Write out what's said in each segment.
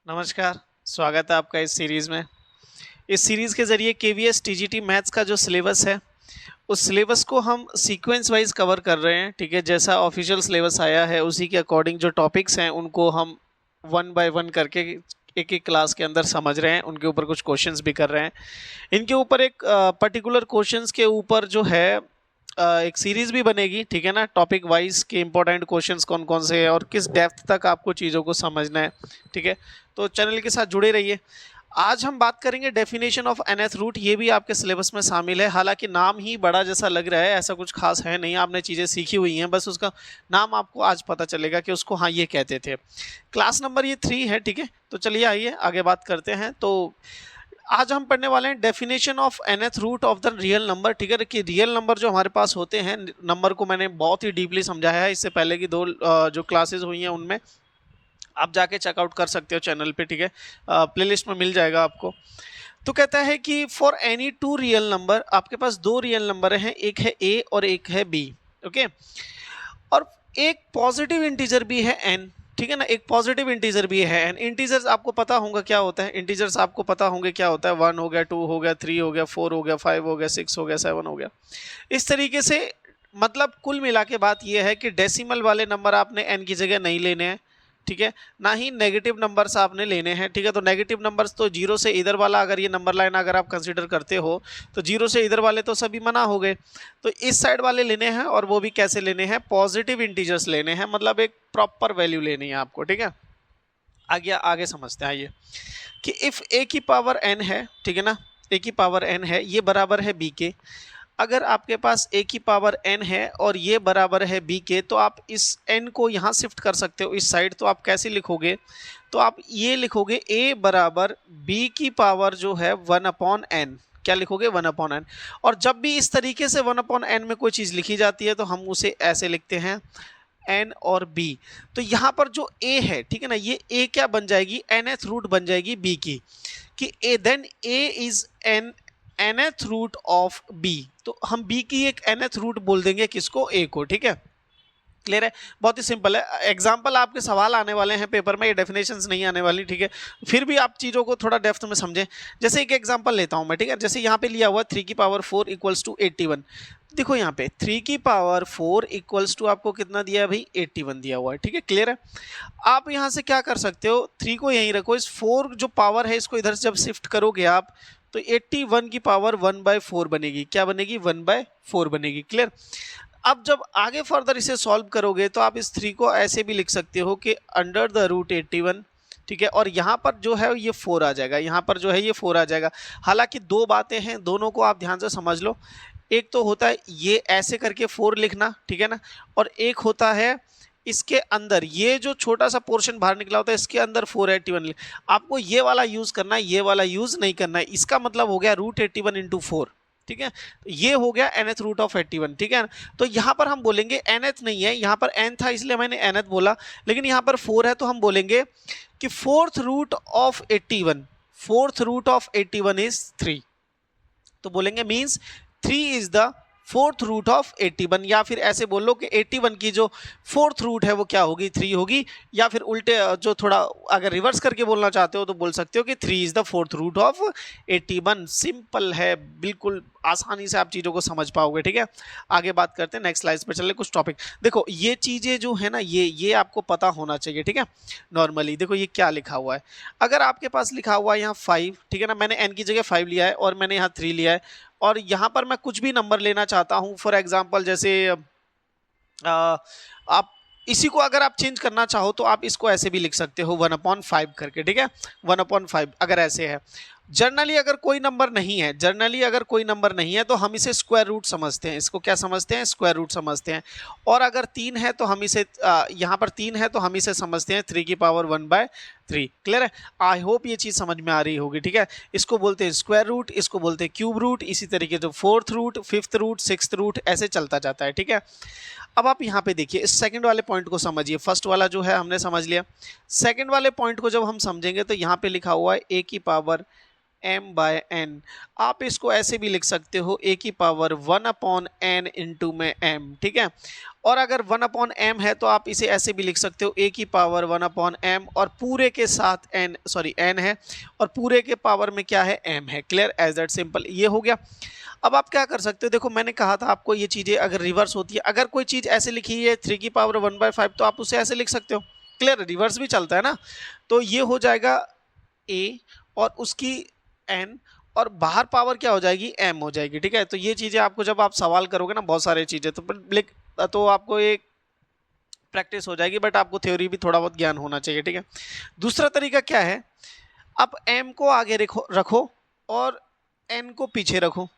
नमस्कार, स्वागत है आपका इस सीरीज़ में। इस सीरीज़ के ज़रिए केवीएस टीजीटी मैथ्स का जो सिलेबस है, उस सिलेबस को हम सीक्वेंस वाइज कवर कर रहे हैं, ठीक है। जैसा ऑफिशियल सिलेबस आया है उसी के अकॉर्डिंग जो टॉपिक्स हैं उनको हम वन बाय वन करके एक एक क्लास के अंदर समझ रहे हैं, उनके ऊपर कुछ क्वेश्चंस भी कर रहे हैं। इनके ऊपर एक पर्टिकुलर क्वेश्चंस के ऊपर जो है एक सीरीज़ भी बनेगी, ठीक है ना। टॉपिक वाइज के इंपॉर्टेंट क्वेश्चंस कौन कौन से हैं और किस डेप्थ तक आपको चीज़ों को समझना है, ठीक है। तो चैनल के साथ जुड़े रहिए। आज हम बात करेंगे डेफिनेशन ऑफ nth रूट। ये भी आपके सिलेबस में शामिल है, हालांकि नाम ही बड़ा जैसा लग रहा है, ऐसा कुछ खास है नहीं। आपने चीज़ें सीखी हुई हैं, बस उसका नाम आपको आज पता चलेगा कि उसको हाँ ये कहते थे। क्लास नंबर ये 3 है, ठीक है। तो चलिए आइए आगे बात करते हैं। तो आज हम पढ़ने वाले हैं definition of nth root of the real number, ठीक है। कि रियल नंबर जो हमारे पास होते हैं, नंबर को मैंने बहुत ही डीपली समझाया है इससे पहले की 2 जो क्लासेज हुई हैं उनमें, आप जाके चेकआउट कर सकते हो चैनल पे, ठीक है। प्लेलिस्ट में मिल जाएगा आपको। तो कहता है कि फॉर एनी 2 रियल नंबर, आपके पास 2 रियल नंबर हैं, एक है a और एक है b, ओके। और एक पॉजिटिव इंटीजर भी है n, ठीक है ना। एक पॉजिटिव इंटीजर भी है n। इंटीजर्स आपको पता होगा क्या होता है, इंटीजर्स आपको पता होंगे क्या होता है। 1 हो गया, 2 हो गया, 3 हो गया, 4 हो गया, 5 हो गया, 6 हो गया, 7 हो गया। इस तरीके से मतलब कुल मिला के बात यह है कि डेसिमल वाले नंबर आपने n की जगह नहीं लेने हैं, ठीक है। ना ही नेगेटिव नंबर्स आपने लेने हैं, ठीक है। तो नेगेटिव नंबर्स तो जीरो से इधर वाला, अगर ये नंबर लाइन अगर आप कंसीडर करते हो तो जीरो से इधर वाले तो सभी मना हो गए। तो इस साइड वाले लेने हैं, और वो भी कैसे लेने हैं, पॉजिटिव इंटीजर्स लेने हैं, मतलब एक प्रॉपर वैल्यू लेनी है आपको, ठीक है। आगे समझते हैं आइए कि इफ a की पावर n है, ठीक है ना, a की पावर n है, ये बराबर है b के। अगर आपके पास a की पावर n है और ये बराबर है b के, तो आप इस n को यहाँ शिफ्ट कर सकते हो इस साइड। तो आप कैसे लिखोगे, तो आप ये लिखोगे a बराबर b की पावर जो है 1/n। क्या लिखोगे, 1/n। और जब भी इस तरीके से 1/n में कोई चीज़ लिखी जाती है तो हम उसे ऐसे लिखते हैं n और b। तो यहाँ पर जो a है, ठीक है ना, ये a क्या बन जाएगी, nth रूट बन जाएगी b की, कि a then a is nth root of b। तो हम b की एक nth रूट बोल देंगे किसको, a को, ठीक है। क्लियर है, बहुत ही सिंपल है। एग्जाम्पल आपके सवाल आने वाले हैं पेपर में, ये डेफिनेशंस नहीं आने वाली, ठीक है। फिर भी आप चीज़ों को थोड़ा डेप्थ में समझें। जैसे एक एग्जाम्पल लेता हूं मैं, ठीक है। जैसे यहाँ पे लिया हुआ 3 की पावर 4 इक्वल्स टू 81। देखो यहाँ पे 3 की पावर 4 इक्वल्स टू आपको कितना दिया है भाई, 81 दिया हुआ है, ठीक है। क्लियर है। आप यहाँ से क्या कर सकते हो, 3 को यहीं रखो, इस 4 जो पावर है इसको इधर से जब शिफ्ट करोगे आप, तो 81 की पावर 1/4 बनेगी। क्या बनेगी, 1/4 बनेगी। क्लियर। अब जब आगे फर्दर इसे सॉल्व करोगे तो आप इस 3 को ऐसे भी लिख सकते हो कि अंडर द रूट 81, ठीक है। और यहाँ पर जो है ये 4 आ जाएगा, यहाँ पर जो है ये 4 आ जाएगा। हालांकि 2 बातें हैं, दोनों को आप ध्यान से समझ लो। एक तो होता है ये ऐसे करके 4 लिखना, ठीक है ना, और एक होता है इसके अंदर ये जो छोटा सा पोर्शन बाहर निकला होता है इसके अंदर 481। आपको ये वाला यूज करना है, ये वाला यूज नहीं करना है। इसका मतलब हो गया रूट 81 इंटू 4, ठीक है। तो ये हो गया nth रूट ऑफ 81, ठीक है। तो यहाँ पर हम बोलेंगे nth नहीं है, यहाँ पर n था इसलिए मैंने nth बोला, लेकिन यहाँ पर 4 है तो हम बोलेंगे कि fourth root of 81, fourth root of 81 is 3। तो बोलेंगे means 3 is the fourth root of 81, या फिर ऐसे बोल लो कि 81 की जो फोर्थ रूट है वो क्या होगी, 3 होगी। या फिर उल्टे जो थोड़ा अगर रिवर्स करके बोलना चाहते हो तो बोल सकते हो कि 3 is the fourth root of 81। Simple है, बिल्कुल आसानी से आप चीज़ों को समझ पाओगे, ठीक है। आगे बात करते हैं, नेक्स्ट स्लाइड पर चले। कुछ टॉपिक देखो, ये चीज़ें जो है ना, ये आपको पता होना चाहिए, ठीक है। नॉर्मली देखो ये क्या लिखा हुआ है। अगर आपके पास लिखा हुआ है यहाँ 5, ठीक है ना, मैंने n की जगह 5 लिया है और मैंने यहाँ 3 लिया है, और यहाँ पर मैं कुछ भी नंबर लेना चाहता हूँ, फॉर एग्जांपल जैसे आप इसी को अगर आप चेंज करना चाहो तो आप इसको ऐसे भी लिख सकते हो 1/5 करके, ठीक है। 1/5 अगर ऐसे है। जनरली अगर कोई नंबर नहीं है, जनरली अगर कोई नंबर नहीं है तो हम इसे स्क्वायर रूट समझते हैं। इसको क्या समझते हैं, स्क्वायर रूट समझते हैं। और अगर 3 है तो हम इसे यहाँ पर 3 है तो हम इसे समझते हैं 3 की पावर 1/3। क्लियर है। आई होप ये चीज़ समझ में आ रही होगी, ठीक है। इसको बोलते हैं स्क्वायर रूट, इसको बोलते हैं क्यूब रूट, इसी तरीके से fourth root, fifth root, sixth root, ऐसे चलता जाता है, ठीक है। अब आप यहाँ पे देखिए, इस सेकंड वाले पॉइंट को समझिए। फर्स्ट वाला जो है हमने समझ लिया, सेकंड वाले पॉइंट को जब हम समझेंगे तो यहाँ पे लिखा हुआ है a की पावर m बाय n। आप इसको ऐसे भी लिख सकते हो a की पावर 1/n इंटू में m, ठीक है। और अगर 1/m है तो आप इसे ऐसे भी लिख सकते हो a की पावर 1/m और पूरे के साथ n है और पूरे के पावर में क्या है, m है। क्लियर एज दैट सिंपल, ये हो गया। अब आप क्या कर सकते हो, देखो मैंने कहा था आपको ये चीज़ें अगर रिवर्स होती है, अगर कोई चीज़ ऐसे लिखी है 3 की पावर 1/5 तो आप उसे ऐसे लिख सकते हो। क्लियर, रिवर्स भी चलता है ना। तो ये हो जाएगा a और उसकी n और बाहर पावर क्या हो जाएगी, m हो जाएगी, ठीक है। तो ये चीज़ें आपको जब आप सवाल करोगे ना बहुत सारी चीज़ें तो आपको एक प्रैक्टिस हो जाएगी, बट आपको थ्योरी भी थोड़ा बहुत ज्ञान होना चाहिए, ठीक है। दूसरा तरीका क्या है, आप m को आगे रखो और n को पीछे रखो।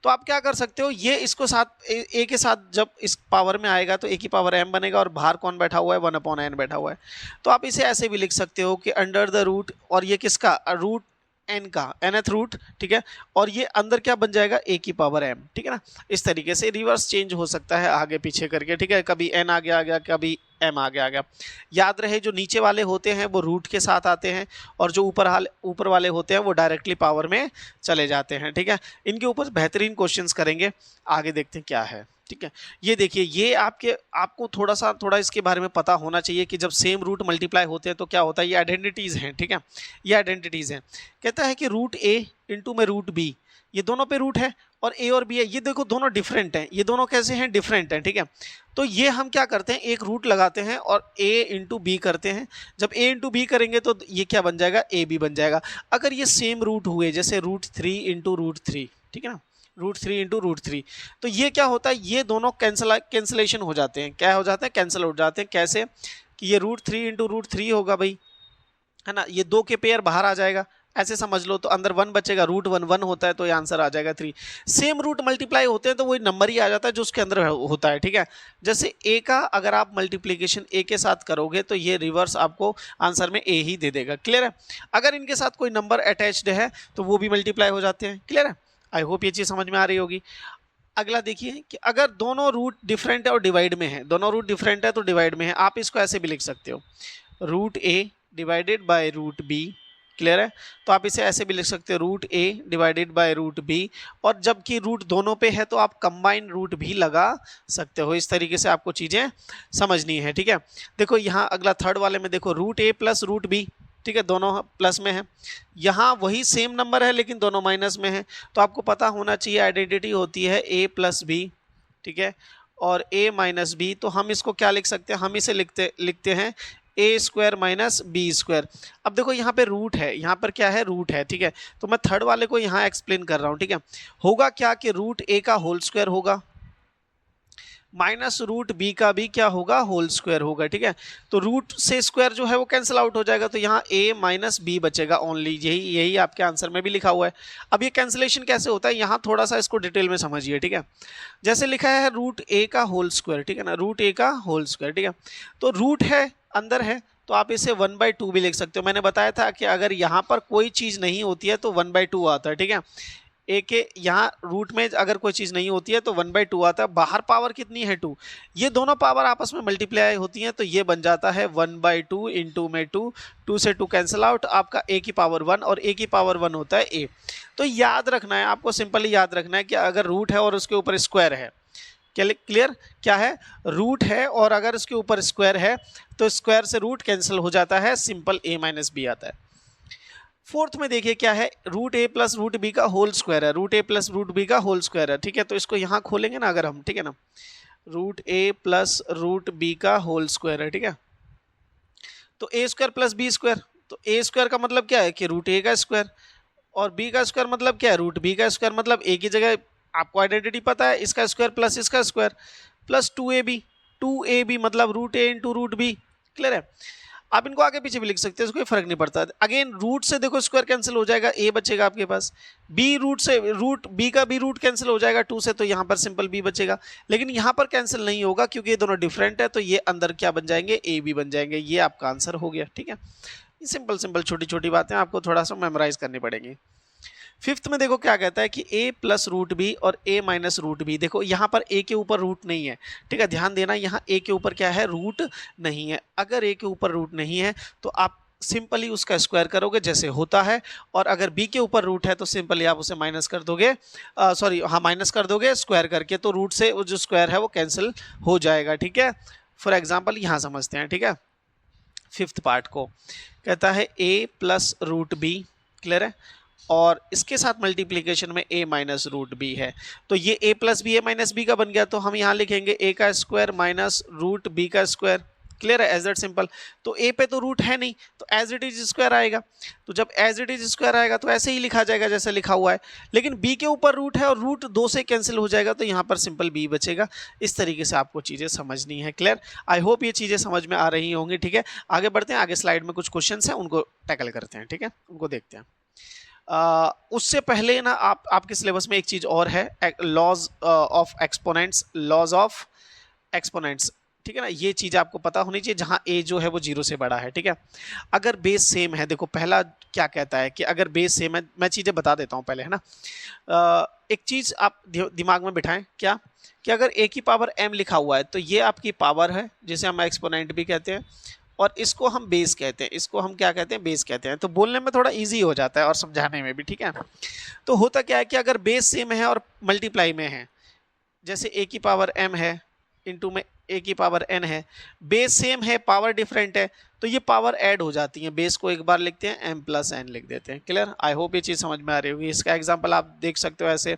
तो आप क्या कर सकते हो, ये इसको साथ a के साथ जब इस पावर में आएगा तो a की पावर m बनेगा और बाहर कौन बैठा हुआ है, 1/n बैठा हुआ है। तो आप इसे ऐसे भी लिख सकते हो कि अंडर द रूट, और ये किसका, रूट n का nth रूट, ठीक है। और ये अंदर क्या बन जाएगा, a की पावर m, ठीक है ना। इस तरीके से रिवर्स चेंज हो सकता है आगे पीछे करके, ठीक है। कभी n आगे आ गया, कभी m आगे आ गया। याद रहे जो नीचे वाले होते हैं वो रूट के साथ आते हैं और जो ऊपर वाले होते हैं वो डायरेक्टली पावर में चले जाते हैं, ठीक है। इनके ऊपर बेहतरीन क्वेश्चंस करेंगे, आगे देखते हैं क्या है, ठीक है। ये देखिए, ये आपको थोड़ा इसके बारे में पता होना चाहिए कि जब सेम रूट मल्टीप्लाई होते हैं तो क्या होता है। ये आइडेंटिटीज़ हैं, ठीक है, ये आइडेंटिटीज़ हैं। कहता है कि रूट a इंटू में रूट b, ये दोनों पे रूट है और a और b है, ये देखो दोनों डिफरेंट हैं। ये दोनों कैसे हैं, डिफरेंट हैं, ठीक है। तो ये हम क्या करते हैं, एक रूट लगाते हैं और a इंटू बी करते हैं। जब a इंटू बी करेंगे तो ये क्या बन जाएगा, a b बन जाएगा। अगर ये सेम रूट हुए, जैसे √3 इंटू √3, ठीक है ना, √3 इंटू √3, तो ये क्या होता है, ये दोनों कैंसलेशन हो जाते हैं। क्या हो जाते हैं, कैंसिल हो जाते हैं। कैसे कि ये √3 इंटू √3 होगा भाई, है ना, ये 2 के पेयर बाहर आ जाएगा, ऐसे समझ लो। तो अंदर 1 बचेगा, √1 होता है तो ये आंसर आ जाएगा 3। सेम रूट मल्टीप्लाई होते हैं तो वही नंबर ही आ जाता है जो उसके अंदर होता है, ठीक है। जैसे a का अगर आप मल्टीप्लीकेशन a के साथ करोगे तो ये रिवर्स आपको आंसर में a ही दे देगा। क्लियर है। अगर इनके साथ कोई नंबर अटैच्ड है तो वो भी मल्टीप्लाई हो जाते हैं। क्लियर है, आई होप ये चीज़ समझ में आ रही होगी। अगला देखिए कि अगर दोनों रूट डिफरेंट है और डिवाइड में है, दोनों रूट डिफरेंट है तो डिवाइड में है, आप इसको ऐसे भी लिख सकते हो, √a divided by √b। Clear है, तो आप इसे ऐसे भी लिख सकते हो, √a डिवाइडेड बाय √b। और जबकि रूट दोनों पे है तो आप कंबाइन रूट भी लगा सकते हो। इस तरीके से आपको चीज़ें समझनी है, ठीक है। देखो यहाँ अगला थर्ड वाले में देखो, √a प्लस √b, ठीक है, दोनों प्लस में है। यहाँ वही सेम नंबर है लेकिन दोनों माइनस में है, तो आपको पता होना चाहिए आइडेंटिटी होती है a प्लस b, ठीक है, और a माइनस b। तो हम इसको क्या लिख सकते हैं, हम इसे लिखते हैं a² माइनस b²। अब देखो यहाँ पे रूट है, यहाँ पर क्या है, रूट है, ठीक है। तो मैं थर्ड वाले को यहाँ एक्सप्लेन कर रहा हूँ, ठीक है। होगा क्या कि √a का होल स्क्वायर होगा माइनस √b का भी क्या होगा, होल स्क्वायर होगा, ठीक है। तो रूट से स्क्वायर जो है वो कैंसिल आउट हो जाएगा, तो यहाँ a माइनस b बचेगा ओनली। यही आपके आंसर में भी लिखा हुआ है। अब ये कैंसिलेशन कैसे होता है, यहाँ थोड़ा सा इसको डिटेल में समझिए, ठीक है। जैसे लिखा है √a का होल स्क्वायर, ठीक है ना, √a का होल स्क्वायर, ठीक है। तो रूट है, अंदर है, तो आप इसे 1/2 भी लिख सकते हो। मैंने बताया था कि अगर यहाँ पर कोई चीज़ नहीं होती है तो 1/2 आता है, ठीक है। ए के यहाँ रूट में अगर कोई चीज़ नहीं होती है तो 1/2 आता है। बाहर पावर कितनी है, 2। ये दोनों पावर आपस में मल्टीप्लाई होती हैं तो ये बन जाता है 1/2 इंटू में 2 से 2 कैंसिल आउट, आपका a की पावर 1 और a की पावर 1 होता है a। तो याद रखना है आपको, सिंपली याद रखना है कि अगर रूट है और उसके ऊपर स्क्वायर है, क्लियर, क्या है, रूट है और अगर उसके ऊपर स्क्वायर है तो स्क्वायर से रूट कैंसिल हो जाता है, सिंपल a माइनस b आता है। फोर्थ में देखिए क्या है, √a प्लस √b का होल स्क्वायर है, √a प्लस √b का होल स्क्वायर है, ठीक है। तो इसको यहाँ खोलेंगे ना अगर हम, ठीक है ना, √a प्लस √b का होल स्क्वायर है, ठीक है। तो a² प्लस b², तो a² का मतलब क्या है कि √a का स्क्वायर और b का स्क्वायर मतलब क्या है, √b का स्क्वायर। मतलब a की जगह आपको आइडेंटिटी पता है, इसका स्क्वायर प्लस इसका स्क्वायर प्लस 2ab मतलब √a इंटू √b। क्लियर है, आप इनको आगे पीछे भी लिख सकते हैं, कोई फर्क नहीं पड़ता। अगेन रूट से देखो स्क्वायर कैंसिल हो जाएगा, a बचेगा आपके पास, b रूट से b का भी रूट कैंसिल हो जाएगा 2 से, तो यहाँ पर सिंपल b बचेगा। लेकिन यहाँ पर कैंसिल नहीं होगा क्योंकि ये दोनों डिफरेंट है, तो ये अंदर क्या बन जाएंगे, a b बन जाएंगे। ये आपका आंसर हो गया, ठीक है। ये सिंपल छोटी छोटी बातें आपको थोड़ा सा मेमोराइज करनी पड़ेंगी। फिफ्थ में देखो क्या कहता है कि a प्लस √b और a माइनस √b। देखो यहाँ पर a के ऊपर रूट नहीं है, ठीक है, ध्यान देना, यहाँ a के ऊपर क्या है, रूट नहीं है। अगर a के ऊपर रूट नहीं है तो आप सिंपली उसका स्क्वायर करोगे जैसे होता है, और अगर b के ऊपर रूट है तो सिंपली आप उसे माइनस कर दोगे, माइनस कर दोगे स्क्वायर करके, तो रूट से वो जो स्क्वायर है वो कैंसिल हो जाएगा। ठीक है, फॉर एग्जांपल यहाँ समझते हैं। ठीक है, फिफ्थ पार्ट को कहता है a plus root B, clear है, और इसके साथ मल्टीप्लीकेशन में a माइनस रूट बी है, तो ये a plus B a minus B का बन गया, तो हम यहाँ लिखेंगे a का स्क्वायर माइनस रूट b का स्क्वायर, क्लियर है, एज दैट सिंपल। तो a पे तो रूट है नहीं, तो एज इट इज स्क्वायर आएगा, तो जब एज इट इज स्क्वायर आएगा तो ऐसे ही लिखा जाएगा जैसे लिखा हुआ है, लेकिन b के ऊपर रूट है और रूट 2 से कैंसिल हो जाएगा, तो यहाँ पर सिंपल b बचेगा। इस तरीके से आपको चीज़ें समझनी है, क्लियर। आई होप ये चीज़ें समझ में आ रही होंगी। ठीक है, आगे बढ़ते हैं, आगे स्लाइड में कुछ क्वेश्चन हैं उनको टैकल करते हैं। ठीक है, उनको देखते हैं। उससे पहले ना आपके सिलेबस में एक चीज़ और है, laws of exponents, laws of exponents. ठीक है ना, ये चीज़ आपको पता होनी चाहिए, जहाँ a जो है वो 0 से बड़ा है। ठीक है, अगर बेस सेम है, देखो पहला क्या कहता है कि अगर बेस सेम है, मैं चीज़ें बता देता हूँ पहले, है ना। एक चीज़ आप दिमाग में बिठाएं, क्या कि अगर a की पावर m लिखा हुआ है तो ये आपकी पावर है, जिसे हम एक्सपोनेंट भी कहते हैं, और इसको हम बेस कहते हैं, इसको हम क्या कहते हैं, बेस कहते हैं। तो बोलने में थोड़ा इजी हो जाता है और समझाने में भी। ठीक है, तो होता क्या है कि अगर बेस सेम है और मल्टीप्लाई में है, जैसे a की पावर m है इंटू में a की पावर n है, बेस सेम है पावर डिफरेंट है, तो ये पावर ऐड हो जाती है, बेस को एक बार लिखते हैं m प्लस n लिख देते हैं, क्लियर। आई होप ये चीज़ समझ में आ रही होगी। इसका एग्जांपल आप देख सकते हो ऐसे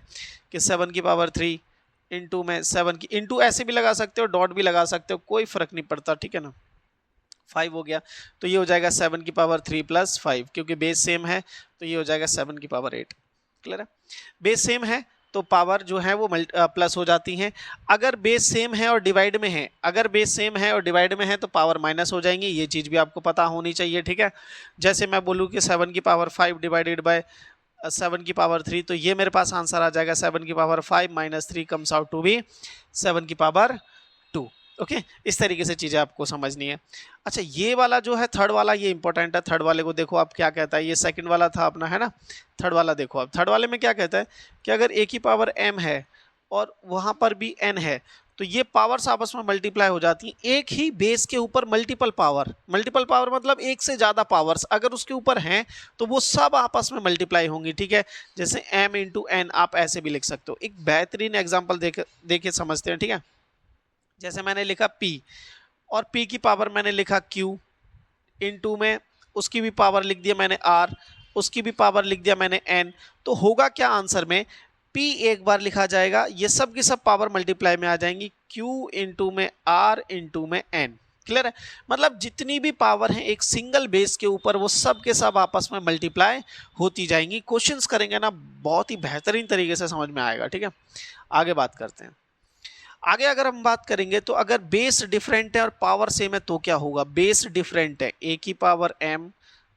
कि 7 की पावर 3 इंटू में 7 की, इंटू ऐसे भी लगा सकते हो, डॉट भी लगा सकते हो, कोई फर्क नहीं पड़ता। ठीक है ना, 5 हो गया, तो ये हो जाएगा 7 की पावर 3 प्लस 5, क्योंकि बेस सेम है तो ये हो जाएगा 7 की पावर 8, क्लियर है। बेस सेम है तो पावर जो है वो प्लस हो जाती हैं। अगर बेस सेम है और डिवाइड में है, अगर बेस सेम है और डिवाइड में है तो पावर माइनस हो जाएंगी, ये चीज़ भी आपको पता होनी चाहिए। ठीक है, जैसे मैं बोलूँ कि 7 की पावर 5 डिवाइडेड बाय 7 की पावर 3, तो ये मेरे पास आंसर आ जाएगा 7 की power 5 minus 3 comes out to be 7 की पावर 2। ओके, इस तरीके से चीज़ें आपको समझनी है। अच्छा, ये वाला जो है थर्ड वाला, ये इंपॉर्टेंट है। थर्ड वाले को देखो आप क्या कहता है, ये सेकंड वाला था अपना, है ना। थर्ड वाला देखो आप, थर्ड वाले में क्या कहता है कि अगर a की पावर m है और वहाँ पर भी n है, तो ये पावर्स आपस में मल्टीप्लाई हो जाती हैं। एक ही बेस के ऊपर मल्टीपल पावर, मल्टीपल पावर मतलब एक से ज़्यादा पावर्स अगर उसके ऊपर हैं तो वो सब आपस में मल्टीप्लाई होंगी। ठीक है, जैसे m इंटू n आप ऐसे भी लिख सकते हो। एक बेहतरीन एग्जाम्पल देखे समझते हैं। ठीक है, जैसे मैंने लिखा p और p की पावर मैंने लिखा q, इनटू में उसकी भी पावर लिख दिया मैंने r, उसकी भी पावर लिख दिया मैंने n, तो होगा क्या आंसर में, p एक बार लिखा जाएगा, ये सब की सब पावर मल्टीप्लाई में आ जाएंगी, q इंटू में r इंटू में n, क्लियर है। मतलब जितनी भी पावर है एक सिंगल बेस के ऊपर वो सब के सब आपस में मल्टीप्लाई होती जाएंगी। क्वेश्चंस करेंगे ना, बहुत ही बेहतरीन तरीके से समझ में आएगा। ठीक है, आगे बात करते हैं। आगे अगर हम बात करेंगे तो अगर बेस डिफरेंट है और पावर सेम है तो क्या होगा, बेस डिफरेंट है, a की पावर m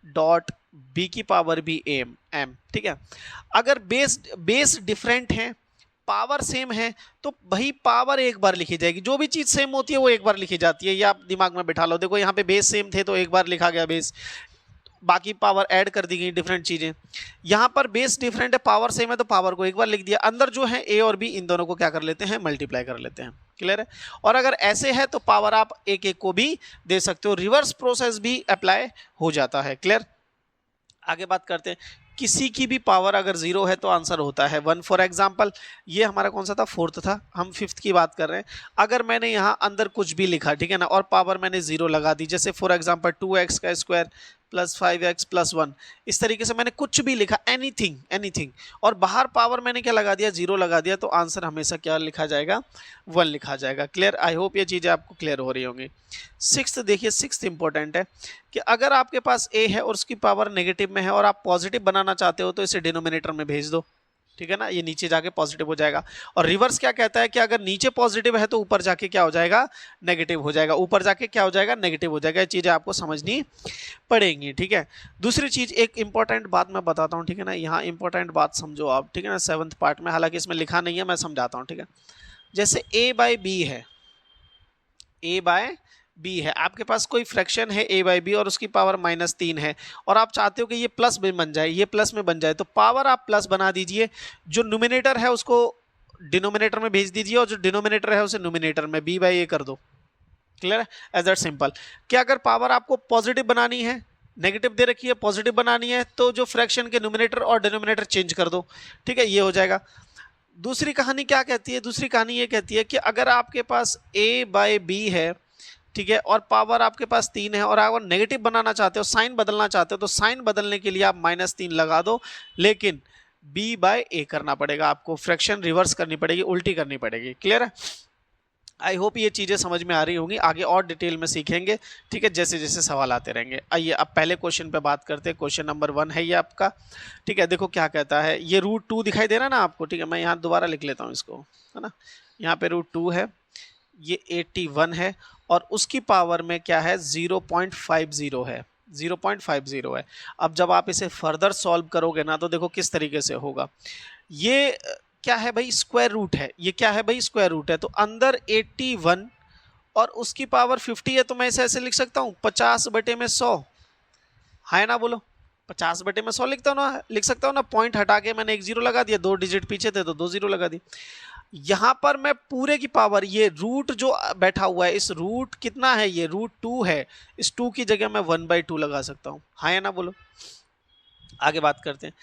डॉट b की पावर भी m, ठीक है। अगर बेस डिफरेंट है पावर सेम है तो भाई पावर एक बार लिखी जाएगी, जो भी चीज़ सेम होती है वो एक बार लिखी जाती है, ये आप दिमाग में बिठा लो। देखो यहाँ पे बेस सेम थे तो एक बार लिखा गया बेस, बाकी पावर ऐड कर दी गई डिफरेंट चीज़ें। यहाँ पर बेस डिफरेंट है पावर सेम है तो पावर को एक बार लिख दिया, अंदर जो है a और b इन दोनों को क्या कर लेते हैं, मल्टीप्लाई कर लेते हैं, क्लियर है। और अगर ऐसे है तो पावर आप एक एक को भी दे सकते हो, रिवर्स प्रोसेस भी अप्लाई हो जाता है, क्लियर। आगे बात करते हैं, किसी की भी पावर अगर 0 है तो आंसर होता है 1। फॉर एग्जांपल ये हमारा कौन सा था, फोर्थ था, हम फिफ्थ की बात कर रहे हैं। अगर मैंने यहाँ अंदर कुछ भी लिखा, ठीक है ना, और पावर मैंने 0 लगा दी, जैसे फॉर एग्जांपल 2x का स्क्वायर प्लस 5x प्लस 1, इस तरीके से मैंने कुछ भी लिखा, एनीथिंग, और बाहर पावर मैंने क्या लगा दिया, 0 लगा दिया, तो आंसर हमेशा क्या लिखा जाएगा, 1 लिखा जाएगा, क्लियर। आई होप ये चीज़ें आपको क्लियर हो रही होंगी। सिक्स्थ देखिए, सिक्स्थ इंपॉर्टेंट है कि अगर आपके पास a है और उसकी पावर नेगेटिव में है और आप पॉजिटिव बनाना चाहते हो तो इसे डिनोमिनेटर में भेज दो, ठीक है ना, ये नीचे जाके पॉजिटिव हो जाएगा। और रिवर्स क्या कहता है कि अगर नीचे पॉजिटिव है तो ऊपर जाके क्या हो जाएगा, नेगेटिव हो जाएगा, ऊपर जाके क्या हो जाएगा, नेगेटिव हो जाएगा। ये चीज़ें आपको समझनी पड़ेंगी, ठीक है। दूसरी चीज़, एक इंपॉर्टेंट बात मैं बताता हूँ, ठीक है ना, यहाँ इंपॉर्टेंट बात समझो आप, ठीक है ना, 7th पार्ट में, हालांकि इसमें लिखा नहीं है, मैं समझाता हूँ, ठीक है। जैसे a बाय बी है, a बाय बी है, आपके पास कोई फ्रैक्शन है a बाई बी और उसकी पावर -3 है और आप चाहते हो कि ये प्लस में बन जाए, ये प्लस में बन जाए, तो पावर आप प्लस बना दीजिए, जो न्यूमिनेटर है उसको डिनोमिनेटर में भेज दीजिए और जो डिनोमिनेटर है उसे न्यूमिनेटर में b/a कर दो, क्लियर है, एज दैट सिंपल। क्या अगर पावर आपको पॉजिटिव बनानी है, नेगेटिव दे रखी है, पॉजिटिव बनानी है तो जो फ्रैक्शन के न्यूमरेटर और डिनोमिनेटर चेंज कर दो, ठीक है, ये हो जाएगा। दूसरी कहानी क्या कहती है, दूसरी कहानी ये कहती है कि अगर आपके पास a/b है, ठीक है, और पावर आपके पास 3 है और अगर नेगेटिव बनाना चाहते हो, साइन बदलना चाहते हो, तो साइन बदलने के लिए आप -3 लगा दो, लेकिन b/a करना पड़ेगा आपको, फ्रैक्शन रिवर्स करनी पड़ेगी, उल्टी करनी पड़ेगी। क्लियर है? आई होप ये चीज़ें समझ में आ रही होंगी, आगे और डिटेल में सीखेंगे, ठीक है, जैसे जैसे सवाल आते रहेंगे। आइए अब पहले क्वेश्चन पे बात करते हैं। क्वेश्चन नंबर 1 है ये आपका, ठीक है। देखो क्या कहता है, ये √2 दिखाई दे रहा है ना आपको, ठीक है, मैं यहाँ दोबारा लिख लेता हूँ इसको, है ना, यहाँ पे √2 है, ये 81 है और उसकी पावर में क्या है 0.50 है, 0.50 है। अब जब आप इसे फर्दर सॉल्व करोगे ना तो देखो किस तरीके से होगा। ये क्या है भाई, स्क्वायर रूट है, ये क्या है भाई, स्क्वायर रूट है, तो अंदर 81 और उसकी पावर 50 है, तो मैं इसे ऐसे लिख सकता हूँ 50/100, है ना, बोलो 50/100 लिखता हूँ ना, लिख सकता हूँ ना। पॉइंट हटा के मैंने एक 0 लगा दिया, 2 डिजिट पीछे थे तो 2 0 लगा दिए। यहाँ पर मैं पूरे की पावर, ये रूट जो बैठा हुआ है, इस रूट कितना है, ये √2 है, इस 2 की जगह मैं 1/2 लगा सकता हूँ, है ना, बोलो। आगे बात करते हैं।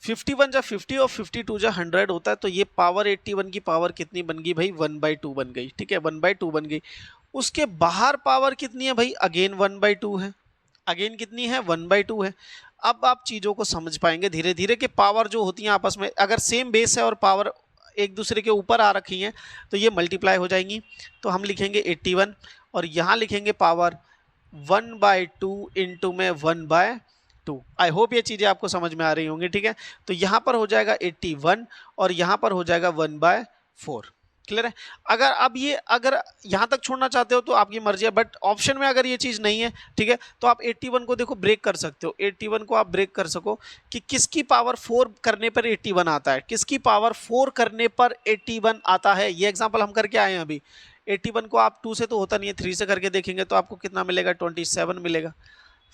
51 जा 50 और 52 जा 100 होता है, तो ये पावर 81 की पावर कितनी बन गई भाई, 1/2 बन गई, ठीक है, 1/2 बन गई। उसके बाहर पावर कितनी है भाई, अगेन 1/2 है, अगेन कितनी है, 1/2 है। अब आप चीज़ों को समझ पाएंगे धीरे धीरे कि पावर जो होती है आपस में अगर सेम बेस है और पावर एक दूसरे के ऊपर आ रखी हैं तो ये मल्टीप्लाई हो जाएंगी। तो हम लिखेंगे 81 और यहाँ लिखेंगे पावर 1/2 इंटू में 1/2। आई होप ये चीज़ें आपको समझ में आ रही होंगी, ठीक है। तो यहाँ पर हो जाएगा 81 और यहाँ पर हो जाएगा 1/4। क्लियर है? अगर यहाँ तक छोड़ना चाहते हो तो आपकी मर्जी है, बट ऑप्शन में अगर ये चीज़ नहीं है, ठीक है, तो आप 81 को देखो ब्रेक कर सकते हो, 81 को आप ब्रेक कर सको कि किसकी पावर 4 करने पर 81 आता है, किसकी पावर 4 करने पर 81 आता है। ये एग्जाम्पल हम करके आए हैं अभी। 81 को आप 2 से तो होता नहीं है, 3 से करके देखेंगे तो आपको कितना मिलेगा, 27 मिलेगा।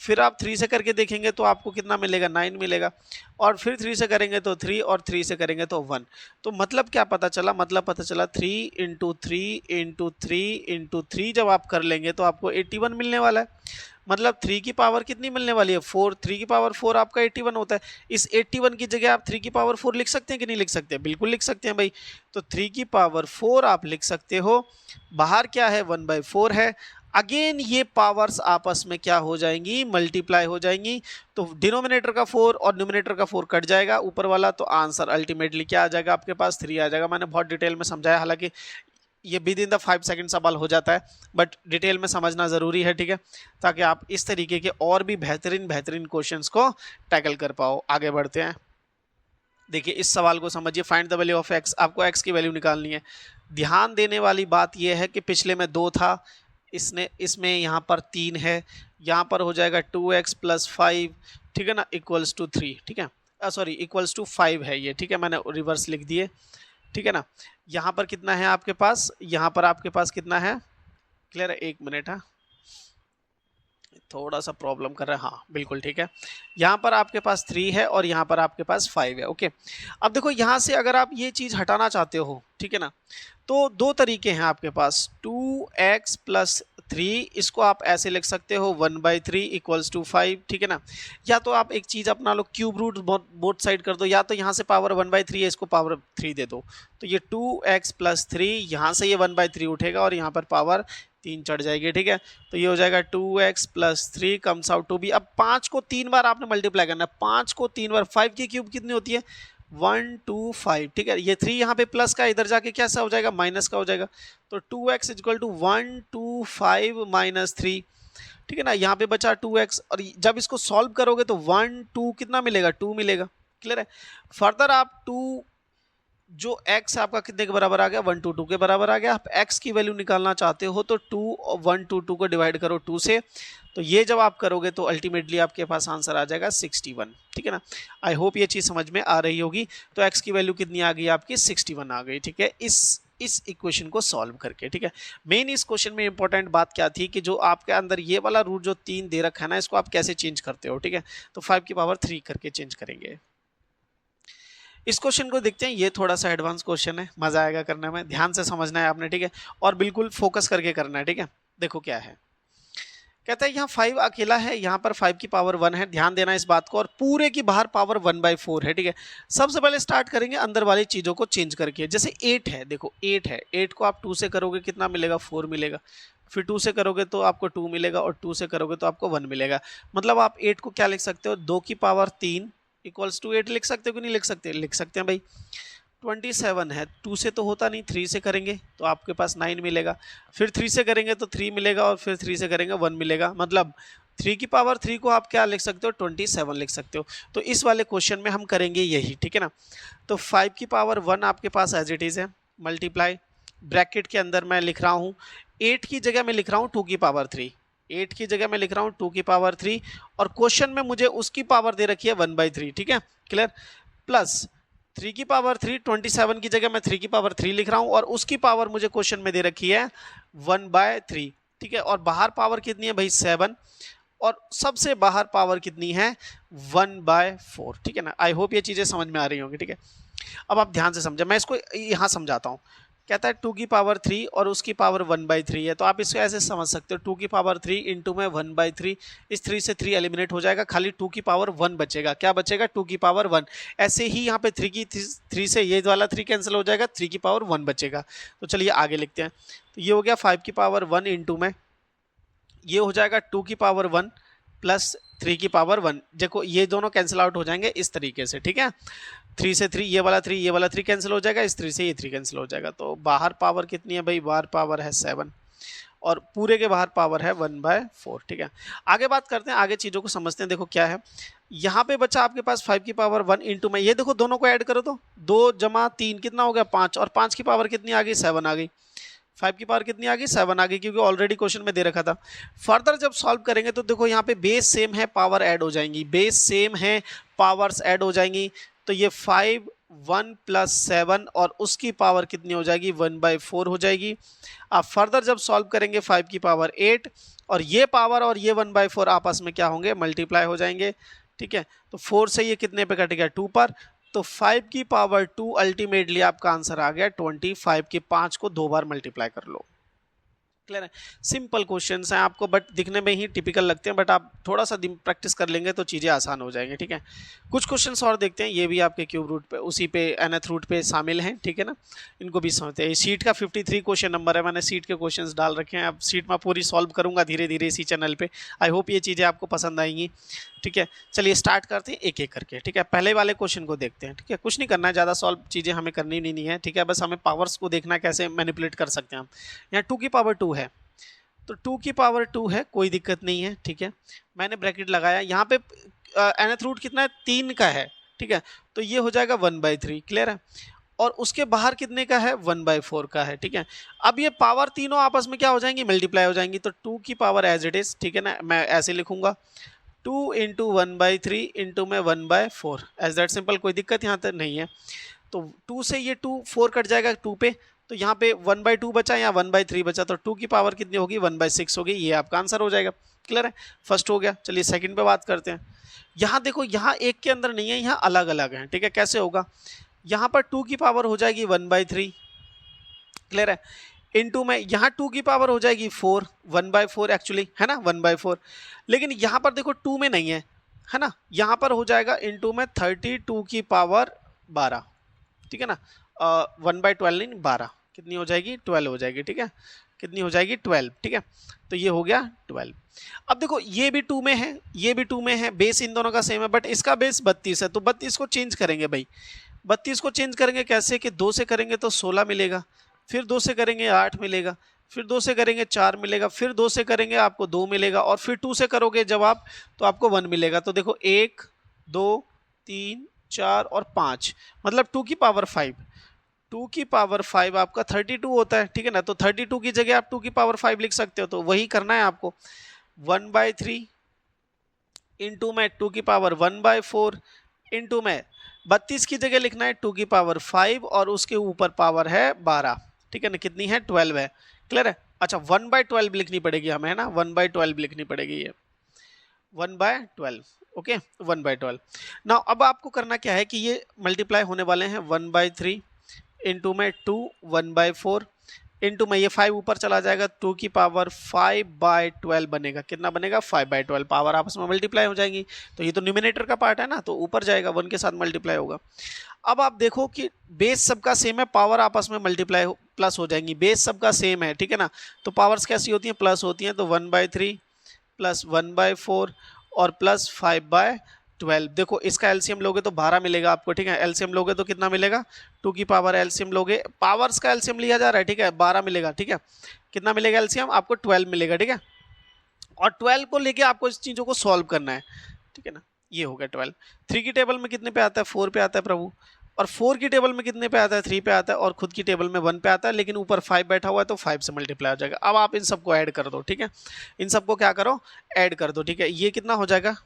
फिर आप 3 से करके देखेंगे तो आपको कितना मिलेगा, 9 मिलेगा। और फिर 3 से करेंगे तो 3 और 3 से करेंगे तो 1। तो मतलब क्या पता चला, मतलब पता चला 3 इंटू 3 इंटू 3 इंटू 3 जब आप कर लेंगे तो आपको 81 मिलने वाला है। मतलब 3 की पावर कितनी मिलने वाली है, 4। 3 की पावर 4 आपका 81 होता है। इस 81 की जगह आप 3 की पावर 4 लिख सकते हैं कि नहीं लिख सकते? बिल्कुल लिख सकते हैं भाई। तो 3 की पावर 4 आप लिख सकते हो, बाहर क्या है 1/4 है। अगेन ये पावर्स आपस में क्या हो जाएंगी, मल्टीप्लाई हो जाएंगी। तो डिनोमिनेटर का 4 और न्यूमिनेटर का 4 कट जाएगा ऊपर वाला, तो आंसर अल्टीमेटली क्या आ जाएगा आपके पास, 3 आ जाएगा। मैंने बहुत डिटेल में समझाया, हालांकि ये विद इन द 5 सेकंड सवाल हो जाता है, बट डिटेल में समझना ज़रूरी है, ठीक है, ताकि आप इस तरीके के और भी बेहतरीन क्वेश्चंस को टैकल कर पाओ। आगे बढ़ते हैं। देखिए इस सवाल को समझिए, find the value of x. आपको एक्स की वैल्यू निकालनी है। ध्यान देने वाली बात यह है कि पिछले में 2 था, इसमें यहाँ पर 3 है, यहाँ पर हो जाएगा 2x + 5, ठीक है ना, इक्वल्स टू 3, ठीक है, सॉरी इक्वल्स टू 5 है ये, ठीक है, मैंने रिवर्स लिख दिए, ठीक है ना। यहाँ पर कितना है आपके पास, यहाँ पर आपके पास कितना है, क्लियर है? 1 मिनट है, थोड़ा सा प्रॉब्लम कर रहा है, हाँ बिल्कुल ठीक है। यहाँ पर आपके पास 3 है और यहाँ पर आपके पास 5 है, ओके। अब देखो यहाँ से अगर आप ये चीज़ हटाना चाहते हो, ठीक है ना, तो 2 तरीके हैं आपके पास। 2x + 3, इसको आप ऐसे लिख सकते हो 1/3 इक्वल्स टू 5, ठीक है ना। या तो आप एक चीज़ अपना लो, क्यूब रूट बोथ साइड कर दो, या तो यहाँ से पावर 1/3 है, इसको पावर 3 दे दो, तो ये 2x + 3, यहाँ से ये 1/3 उठेगा और यहाँ पर पावर 3 चढ़ जाएगी, ठीक है। तो ये हो जाएगा 2x + 3 comes out to B. अब 5 को 3 बार आपने मल्टीप्लाई करना है, 5 को 3 बार, 5 की क्यूब कितनी होती है, 125, ठीक है। ये 3 यहाँ पे प्लस का, इधर जाके कैसा हो जाएगा, माइनस का हो जाएगा। तो 2x = 125 - 3, ठीक है ना। यहाँ पे बचा 2x और जब इसको सॉल्व करोगे तो 1 2 कितना मिलेगा, 2 मिलेगा, क्लियर है। फर्दर आप 2 जो x आपका कितने के बराबर आ गया, 122 के बराबर आ गया। आप x की वैल्यू निकालना चाहते हो तो 2 और 122 को डिवाइड करो 2 से, तो ये जब आप करोगे तो अल्टीमेटली आपके पास आंसर आ जाएगा 61, ठीक है ना। आई होप ये चीज़ समझ में आ रही होगी। तो x की वैल्यू कितनी आ गई आपकी, 61 आ गई, ठीक है, इस इक्वेशन को सॉल्व करके, ठीक है। मेन इस क्वेश्चन में इंपॉर्टेंट बात क्या थी कि जो आपके अंदर ये वाला रूट जो 3 दे रखा है ना, इसको आप कैसे चेंज करते हो, ठीक है। तो 5 की पावर 3 करके चेंज करेंगे। इस क्वेश्चन को देखते हैं, ये थोड़ा सा एडवांस क्वेश्चन है, मजा आएगा करने में, ध्यान से समझना है आपने, ठीक है, और बिल्कुल फोकस करके करना है, ठीक है। देखो क्या है, कहता है यहाँ 5 अकेला है, यहाँ पर 5 की पावर 1 है, ध्यान देना इस बात को, और पूरे की बाहर पावर 1/4 है, ठीक है। सबसे पहले स्टार्ट करेंगे अंदर वाली चीज़ों को चेंज करके। जैसे 8 है, देखो 8 है, 8 को आप 2 से करोगे कितना मिलेगा, 4 मिलेगा, फिर 2 से करोगे तो आपको 2 मिलेगा, और 2 से करोगे तो आपको 1 मिलेगा। मतलब आप 8 को क्या लिख सकते हो, 2 की पावर 3 इक्वल्स टू 8 लिख सकते हो कि नहीं लिख सकते, लिख सकते हैं भाई। 27 है, 2 से तो होता नहीं, 3 से करेंगे तो आपके पास 9 मिलेगा, फिर 3 से करेंगे तो 3 मिलेगा, और फिर 3 से करेंगे 1 मिलेगा। मतलब 3 की पावर 3 को आप क्या लिख सकते हो, 27 लिख सकते हो। तो इस वाले क्वेश्चन में हम करेंगे यही, ठीक है ना। तो 5 की पावर 1 आपके पास एज इट इज़ है, मल्टीप्लाई ब्रैकेट के अंदर मैं लिख रहा हूँ 8 की जगह मैं लिख रहा हूँ 2 की पावर 3, 8 की जगह मैं लिख रहा हूँ 2 की पावर 3, और क्वेश्चन में मुझे उसकी पावर दे रखी है 1/3, ठीक है, क्लियर। प्लस 3 की पावर 3, 27 की जगह मैं 3 की पावर 3 लिख रहा हूं, और उसकी पावर मुझे क्वेश्चन में दे रखी है 1/3, ठीक है। और बाहर पावर कितनी है भाई 7, और सबसे बाहर पावर कितनी है 1/4, ठीक है ना। आई होप ये चीजें समझ में आ रही होंगी, ठीक है। अब आप ध्यान से समझे, मैं इसको यहां समझाता हूं। कहता है 2 की पावर 3 और उसकी पावर 1/3 है, तो आप इसको ऐसे समझ सकते हो 2 की पावर 3 इंटू में 1/3, इस 3 से 3 एलिमिनेट हो जाएगा, खाली 2 की पावर 1 बचेगा। क्या बचेगा, 2 की पावर 1। ऐसे ही यहाँ पे 3 से ये वाला 3 कैंसिल हो जाएगा, 3 की पावर 1 बचेगा। तो चलिए आगे लिखते हैं। तो ये हो गया 5 की पावर 1 इंटू में, ये हो जाएगा 2 की पावर 1 प्लस 3 की पावर 1। देखो ये दोनों कैंसिल आउट हो जाएंगे इस तरीके से, ठीक है। 3 से 3 ये वाला 3 ये वाला 3 कैंसिल हो जाएगा, इस 3 से ये 3 कैंसिल हो जाएगा। तो बाहर पावर कितनी है भाई, बाहर पावर है 7, और पूरे के बाहर पावर है 1/4, ठीक है। आगे बात करते हैं, आगे चीज़ों को समझते हैं। देखो क्या है, यहाँ पे बचा आपके पास 5 की पावर 1 इंटू में, ये देखो दोनों को ऐड करो तो 2 जमा 3 कितना हो गया 5, और 5 की पावर कितनी आ गई 7 आ गई। 5 की पावर कितनी आ गई 7 आ गई, क्योंकि ऑलरेडी क्वेश्चन में दे रखा था। फर्दर जब सॉल्व करेंगे तो देखो यहाँ पे बेस सेम है, पावर ऐड हो जाएंगी, बेस सेम है, पावर्स ऐड हो जाएंगी। तो ये 5 1 प्लस 7 और उसकी पावर कितनी हो जाएगी 1/4 हो जाएगी। आप फर्दर जब सॉल्व करेंगे 5 की पावर 8, और ये पावर और ये 1/4 आपस में क्या होंगे, मल्टीप्लाई हो जाएंगे, ठीक है। तो 4 से ये कितने पे कटेगा 2 पर, तो 5 की पावर 2 अल्टीमेटली आपका आंसर आ गया 25 के 5 को 2 बार मल्टीप्लाई कर लो। क्लियर है, सिंपल क्वेश्चंस हैं आपको, बट दिखने में ही टिपिकल लगते हैं, बट आप थोड़ा सा प्रैक्टिस कर लेंगे तो चीज़ें आसान हो जाएंगी, ठीक है। कुछ क्वेश्चंस और देखते हैं, ये भी आपके क्यूब रूट पे उसी पे nth रूट पे शामिल हैं, ठीक है ना। इनको भी समझते हैं। सीट का 53 क्वेश्चन नंबर है, मैंने सीट के क्वेश्चंस डाल रखे हैं, अब सीट में पूरी सॉल्व करूंगा धीरे धीरे इसी चैनल पे। आई होप ये चीज़ें आपको पसंद आएंगी, ठीक है। चलिए स्टार्ट करते हैं एक एक करके, ठीक है। पहले वाले क्वेश्चन को देखते हैं, ठीक है। कुछ नहीं करना है, ज़्यादा सॉल्व चीज़ें हमें करनी नहीं है, ठीक है। बस हमें पावर्स को देखना है कैसे मैनिपुलेट कर सकते हैं हम। यहाँ 2 की पावर 2 है, तो 2 की पावर 2 है, कोई दिक्कत नहीं है, ठीक है। मैंने ब्रैकेट लगाया, यहाँ पे nth रूट कितना है 3 का है, ठीक है। तो ये हो जाएगा 1/3, क्लियर है। और उसके बाहर कितने का है 1/4 का है, ठीक है। अब ये पावर तीनों आपस में क्या हो जाएंगी, मल्टीप्लाई हो जाएंगी। तो 2 की पावर एज इट इज, ठीक है ना, मैं ऐसे लिखूंगा 2 इंटू 1/3 इंटू में 1/4, एज दैट सिंपल, कोई दिक्कत यहाँ तक नहीं है। तो 2 से ये 2 4 कट जाएगा 2 पे, तो यहाँ पे 1/2 बचा, यहाँ 1/3 बचा, तो 2 की पावर कितनी होगी 1/6 होगी, ये आपका आंसर हो जाएगा। क्लियर है, फर्स्ट हो गया। चलिए सेकंड पे बात करते हैं। यहाँ देखो, यहाँ एक के अंदर नहीं है, यहाँ अलग अलग है, ठीक है। कैसे होगा, यहाँ पर 2 की पावर हो जाएगी 1/3, क्लियर है, इनटू में यहाँ 2 की पावर हो जाएगी 4, 1/4 एक्चुअली है ना 1/4, लेकिन यहाँ पर देखो 2 में नहीं है ना, यहाँ पर हो जाएगा इनटू में 32 की पावर 12, ठीक है ना। 1/12 नहीं 12, कितनी हो जाएगी 12 हो जाएगी, ठीक है। कितनी हो जाएगी 12, ठीक है। तो ये हो गया 12। अब देखो ये भी 2 में है, ये भी 2 में है, बेस इन दोनों का सेम है, बट इसका बेस 32 है, तो 32 को चेंज करेंगे भाई। 32 को चेंज करेंगे कैसे, कि 2 से करेंगे तो 16 मिलेगा, फिर 2 से करेंगे 8 मिलेगा, फिर 2 से करेंगे 4 मिलेगा, फिर 2 से करेंगे आपको 2 मिलेगा, और फिर 2 से करोगे जब आप तो आपको 1 मिलेगा। तो देखो 1 2 3 4 और 5, मतलब 2 की पावर 5, 2 की पावर 5 आपका 32 होता है, ठीक है ना। तो 32 की जगह आप 2 की पावर 5 लिख सकते हो, तो वही करना है आपको। 1/3 इंटू में 2 की पावर 1/4 इंटू में 32 की जगह लिखना है 2 की पावर 5 और उसके ऊपर पावर है 12, ठीक है ना। कितनी है 12 है, क्लियर है। अच्छा 1/12 लिखनी पड़ेगी हमें, है ना, 1/12 लिखनी पड़ेगी, ये 1/12, ओके 1/12। ना अब आपको करना क्या है कि ये मल्टीप्लाई होने वाले हैं 1/3 इंटू में 2 1/4, इनटू में ये 5 ऊपर चला जाएगा, 2 की पावर 5/12 बनेगा। कितना बनेगा? 5/12। पावर आपस में मल्टीप्लाई हो जाएंगी, तो ये तो न्यूमिनेटर का पार्ट है ना, तो ऊपर जाएगा, 1 के साथ मल्टीप्लाई होगा। अब आप देखो कि बेस सबका सेम है, पावर आपस में मल्टीप्लाई प्लस हो जाएंगी, बेस सबका सेम है, ठीक है ना। तो पावर्स कैसी होती हैं? प्लस होती हैं। तो 1/3 प्लस 1/4 और प्लस 5/12। देखो इसका एलसीएम लोगे तो 12 मिलेगा आपको, ठीक है। एलसीएम लोगे तो कितना मिलेगा? 2 की पावर एलसीएम लोगे, पावर्स का एलसीएम लिया जा रहा है, ठीक है, 12 मिलेगा, ठीक है। कितना मिलेगा एलसीएम? आपको 12 मिलेगा, ठीक है। और 12 को लेके आपको इस चीज़ों को सॉल्व करना है, ठीक है ना। ये हो गया 12। 3 की टेबल में कितने पे आता है? 4 पे आता है प्रभु। और 4 की टेबल में कितने पे आता है? 3 पे आता है। और खुद की टेबल में 1 पे आता है, लेकिन ऊपर 5 बैठा हुआ है तो 5 से मल्टीप्लाई हो जाएगा। अब आप इन सबको ऐड कर दो, ठीक है। इन सबको क्या करो? ऐड कर दो, ठीक है। ये कितना हो जाएगा?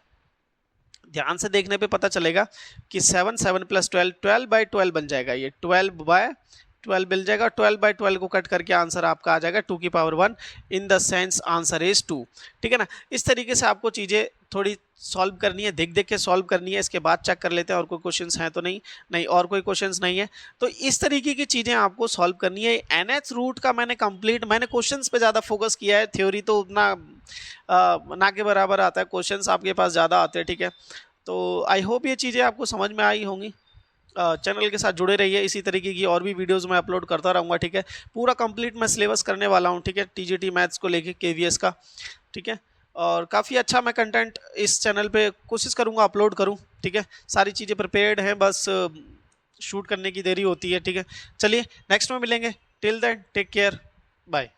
ध्यान से देखने पे पता चलेगा कि 7 7 प्लस 12 12/12 बन जाएगा। ये 12/12 मिल जाएगा। 12/12 को कट करके आंसर आपका आ जाएगा 2 की power 1। In the sense answer is 2, ठीक है ना। इस तरीके से आपको चीज़ें थोड़ी सॉल्व करनी है, देख देख के सॉल्व करनी है। इसके बाद चेक कर लेते हैं और कोई क्वेश्चंस हैं तो नहीं और कोई क्वेश्चंस नहीं है। तो इस तरीके की चीज़ें आपको सॉल्व करनी है। NH रूट का मैंने क्वेश्चंस पे ज़्यादा फोकस किया है, थ्योरी तो उतना ना के बराबर आता है, क्वेश्चंस आपके पास ज़्यादा आते हैं, ठीक है। तो आई होप ये चीज़ें आपको समझ में आई होंगी। चैनल के साथ जुड़े रहिए, इसी तरीके की और भी वीडियोस मैं अपलोड करता रहूँगा, ठीक है। पूरा कंप्लीट मैं सिलेबस करने वाला हूँ, ठीक है, TGT मैथ्स को लेके KVS का, ठीक है। और काफ़ी अच्छा मैं कंटेंट इस चैनल पे कोशिश करूँगा अपलोड करूँ, ठीक है। सारी चीज़ें प्रिपेयर्ड हैं, बस शूट करने की देरी होती है, ठीक है। चलिए नेक्स्ट में मिलेंगे। Till then take care, bye.